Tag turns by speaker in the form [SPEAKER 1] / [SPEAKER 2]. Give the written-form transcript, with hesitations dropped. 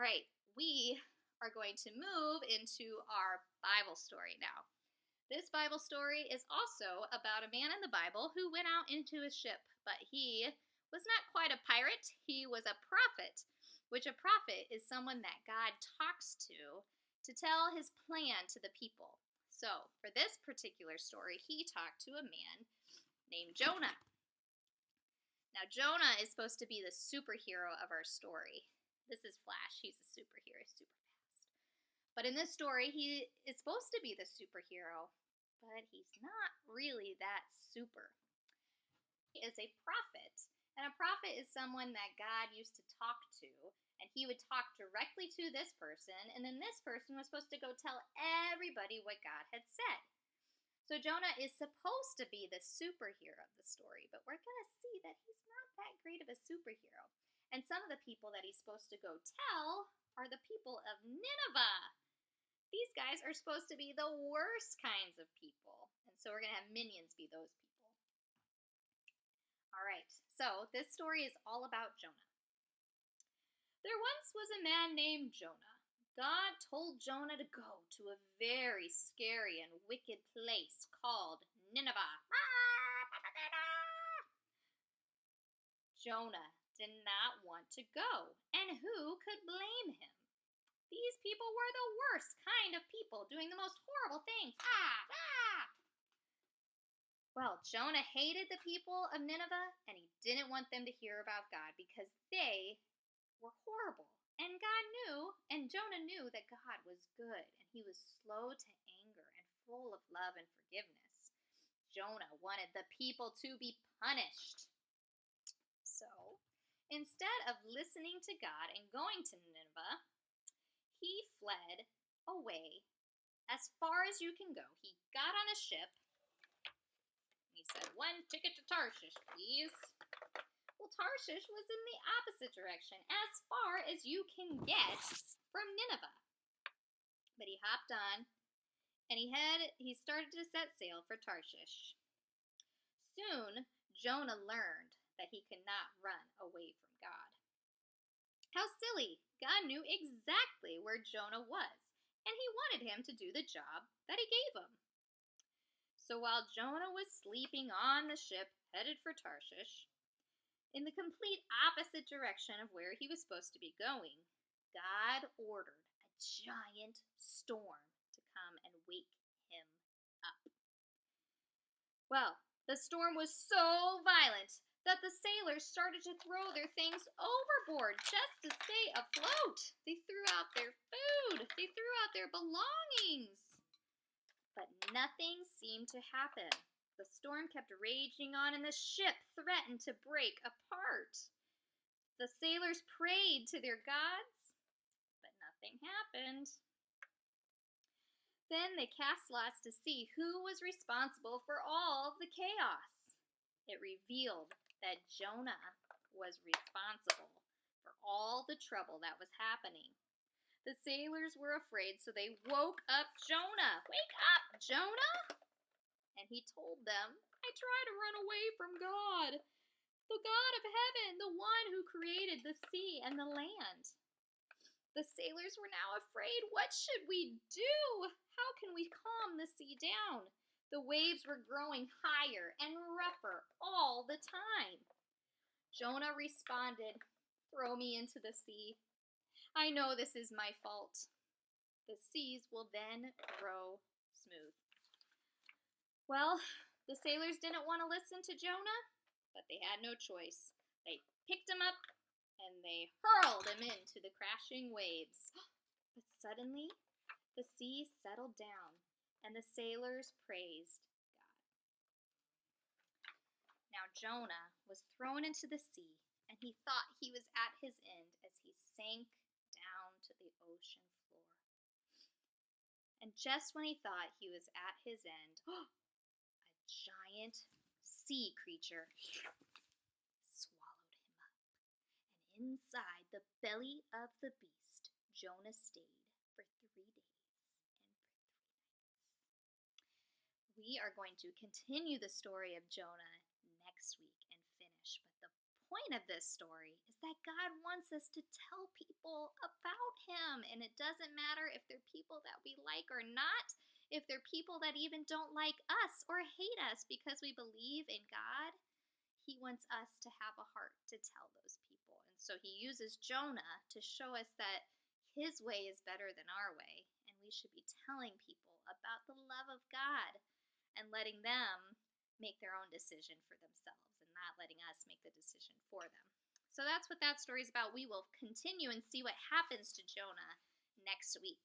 [SPEAKER 1] right, we are going to move into our Bible story now. This Bible story is also about a man in the Bible who went out into a ship, but he was not quite a pirate. He was a prophet, which a prophet is someone that God talks to tell his plan to the people. So, for this particular story, he talked to a man named Jonah. Now, Jonah is supposed to be the superhero of our story. This is Flash. He's a superhero, super fast. But in this story, he is supposed to be the superhero, but he's not really that super. He is a prophet, and a prophet is someone that God used to talk to, and he would talk directly to this person, and then this person was supposed to go tell everybody what God had said. So Jonah is supposed to be the superhero of the story, but we're going to see that he's not that great of a superhero. And some of the people that he's supposed to go tell are the people of Nineveh. These guys are supposed to be the worst kinds of people. And so we're going to have minions be those people. All right, so this story is all about Jonah. There once was a man named Jonah. God told Jonah to go to a very scary and wicked place called Nineveh. Jonah did not want to go, and who could blame him? These people were the worst kind of people, doing the most horrible things. Well, Jonah hated the people of Nineveh, and he didn't want them to hear about God because they were horrible. And God knew, and Jonah knew that God was good, and he was slow to anger and full of love and forgiveness. Jonah wanted the people to be punished. So, instead of listening to God and going to Nineveh, he fled away as far as you can go. He got on a ship. He said, "One ticket to Tarshish, please." Well, Tarshish was in the opposite direction, as far as you can get from Nineveh. But he hopped on, and he started to set sail for Tarshish. Soon, Jonah learned that he could not run away from God. How silly! God knew exactly where Jonah was, and he wanted him to do the job that he gave him. So while Jonah was sleeping on the ship headed for Tarshish, in the complete opposite direction of where he was supposed to be going, God ordered a giant storm to come and wake him up. Well, the storm was so violent that the sailors started to throw their things overboard just to stay afloat. They threw out their food. They threw out their belongings. But nothing seemed to happen. The storm kept raging on, and the ship threatened to break apart. The sailors prayed to their gods, but nothing happened. Then they cast lots to see who was responsible for all the chaos. It revealed that Jonah was responsible for all the trouble that was happening. The sailors were afraid, so they woke up Jonah. "Wake up, Jonah!" And he told them, "I try to run away from God, the God of heaven, the one who created the sea and the land." The sailors were now afraid. What should we do? How can we calm the sea down? The waves were growing higher and rougher all the time. Jonah responded, "Throw me into the sea. I know this is my fault. The seas will then grow smooth." Well, the sailors didn't want to listen to Jonah, but they had no choice. They picked him up and they hurled him into the crashing waves. But suddenly, the sea settled down and the sailors praised God. Now Jonah was thrown into the sea, and he thought he was at his end as he sank down to the ocean floor. And just when he thought he was at his end, a giant sea creature swallowed him up. And inside the belly of the beast, Jonah stayed for 3 days and for 3 nights. We are going to continue the story of Jonah next week and finish. But the point of this story is that God wants us to tell people about them. And it doesn't matter if they're people that we like or not, if they're people that even don't like us or hate us because we believe in God. He wants us to have a heart to tell those people. And so he uses Jonah to show us that his way is better than our way. And we should be telling people about the love of God and letting them make their own decision for themselves and not letting us make the decision for them. So that's what that story is about. We will continue and see what happens to Jonah next week.